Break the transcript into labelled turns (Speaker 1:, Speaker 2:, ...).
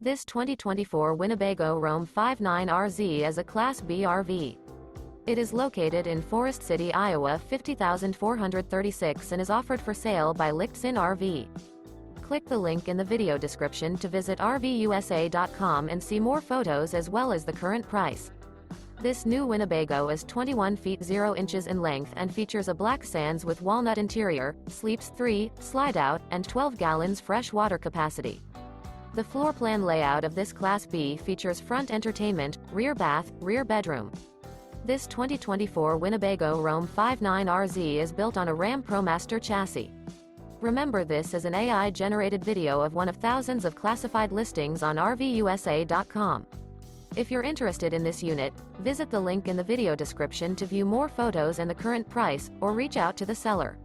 Speaker 1: This 2024 Winnebago Roam 59RZ is a Class B RV. It is located in Forest City, Iowa 50,436 and is offered for sale by Lichtsinn RV. Click the link in the video description to visit RVUSA.com and see more photos as well as the current price. This new Winnebago is 21 feet 0 inches in length and features a black sands with walnut interior, sleeps 3, Slideout, and 12 gallons fresh water capacity. The floor plan layout of this Class B features front entertainment, rear bath, rear bedroom. This 2024 Winnebago Roam 59RZ is built on a RAM ProMaster chassis. Remember, this is an AI-generated video of one of thousands of classified listings on RVUSA.com. If you're interested in this unit, visit the link in the video description to view more photos and the current price, or reach out to the seller.